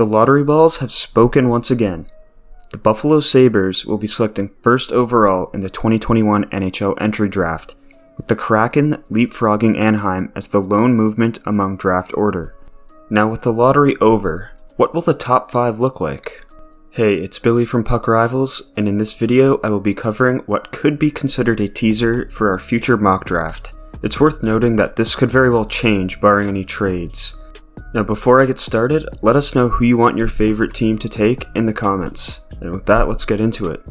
The lottery balls have spoken once again. The Buffalo Sabres will be selecting first overall in the 2021 NHL Entry Draft, with the Kraken leapfrogging Anaheim as the lone movement among draft order. Now with the lottery over, what will the top 5 look like? Hey, it's Billy from Puck Rivals, and in this video I will be covering what could be considered a teaser for our future mock draft. It's worth noting that this could very well change barring any trades. Now before I get started, let us know who you want your favorite team to take in the comments. And with that, let's get into it.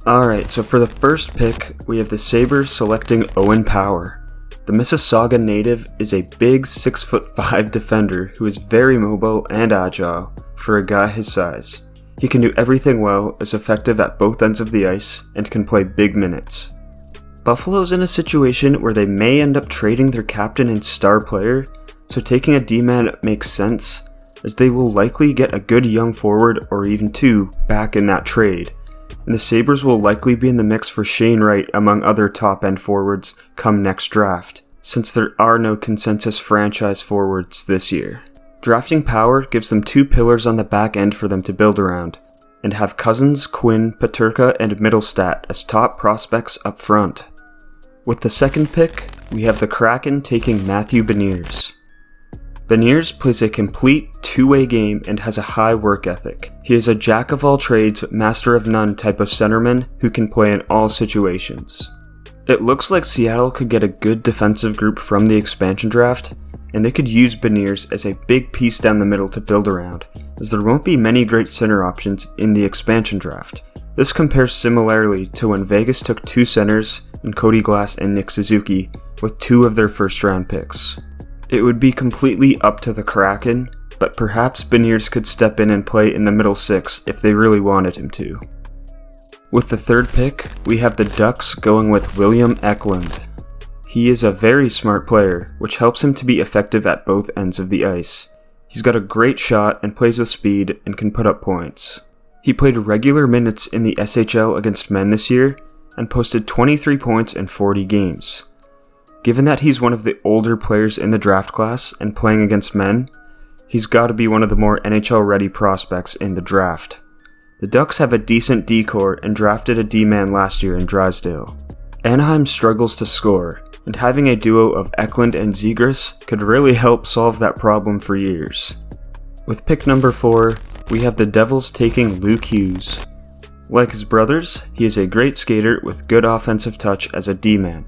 Alright, so for the first pick, we have the Sabres selecting Owen Power. The Mississauga native is a big 6'5" defender who is very mobile and agile for a guy his size. He can do everything well, is effective at both ends of the ice, and can play big minutes. Buffalo's in a situation where they may end up trading their captain and star player, so taking a D-man makes sense, as they will likely get a good young forward or even two back in that trade, and the Sabres will likely be in the mix for Shane Wright among other top-end forwards come next draft, since there are no consensus franchise forwards this year. Drafting Power gives them 2 pillars on the back end for them to build around, and have Cousins, Quinn, Peterka, and Middlestat as top prospects up front. With the second pick, we have the Kraken taking Matthew Beniers. Beniers plays a complete two-way game and has a high work ethic. He is a jack-of-all-trades, master-of-none type of centerman who can play in all situations. It looks like Seattle could get a good defensive group from the expansion draft, and they could use Beniers as a big piece down the middle to build around, as there won't be many great center options in the expansion draft. This compares similarly to when Vegas took 2 centers in Cody Glass and Nick Suzuki with 2 of their first-round picks. It would be completely up to the Kraken, but perhaps Beniers could step in and play in the middle 6 if they really wanted him to. With the third pick, we have the Ducks going with William Eklund. He is a very smart player, which helps him to be effective at both ends of the ice. He's got a great shot and plays with speed and can put up points. He played regular minutes in the SHL against men this year and posted 23 points in 40 games. Given that he's one of the older players in the draft class and playing against men, he's got to be one of the more NHL-ready prospects in the draft. The Ducks have a decent D-core and drafted a D-man last year in Drysdale. Anaheim struggles to score, and having a duo of Eklund and Zegras could really help solve that problem for years. With pick number 4, we have the Devils taking Luke Hughes. Like his brothers, he is a great skater with good offensive touch as a D-man.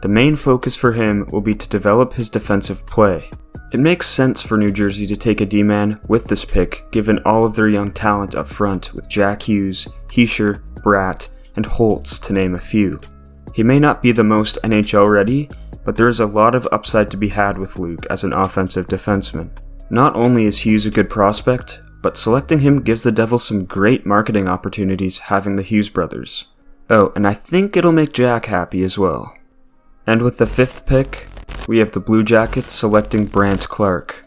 The main focus for him will be to develop his defensive play. It makes sense for New Jersey to take a D-man with this pick given all of their young talent up front with Jack Hughes, Hischier, Bratt, and Holtz to name a few. He may not be the most NHL ready, but there is a lot of upside to be had with Luke as an offensive defenseman. Not only is Hughes a good prospect, but selecting him gives the Devils some great marketing opportunities having the Hughes brothers. Oh, and I think it'll make Jack happy as well. And with the 5th pick, we have the Blue Jackets selecting Brandt Clarke.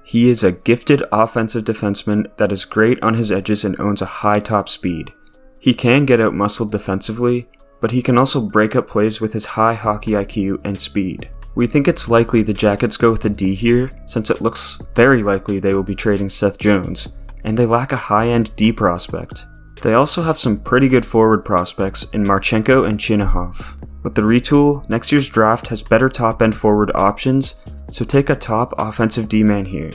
He is a gifted offensive defenseman that is great on his edges and owns a high top speed. He can get out-muscled defensively, but he can also break up plays with his high hockey IQ and speed. We think it's likely the Jackets go with a D here, since it looks very likely they will be trading Seth Jones, and they lack a high-end D prospect. They also have some pretty good forward prospects in Marchenko and Chinahov. With the retool, next year's draft has better top-end forward options, so take a top offensive D-man here.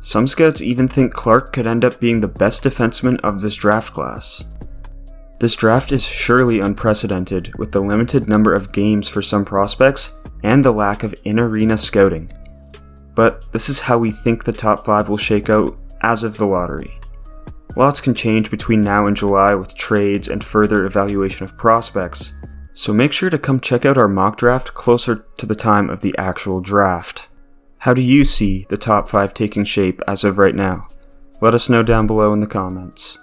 Some scouts even think Clarke could end up being the best defenseman of this draft class. This draft is surely unprecedented with the limited number of games for some prospects and the lack of in-arena scouting. But this is how we think the top 5 will shake out as of the lottery. Lots can change between now and July with trades and further evaluation of prospects, so make sure to come check out our mock draft closer to the time of the actual draft. How do you see the top 5 taking shape as of right now? Let us know down below in the comments.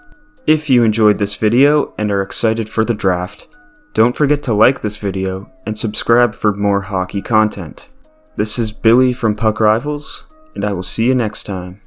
If you enjoyed this video and are excited for the draft, don't forget to like this video and subscribe for more hockey content. This is Billy from Puck Rivals, and I will see you next time.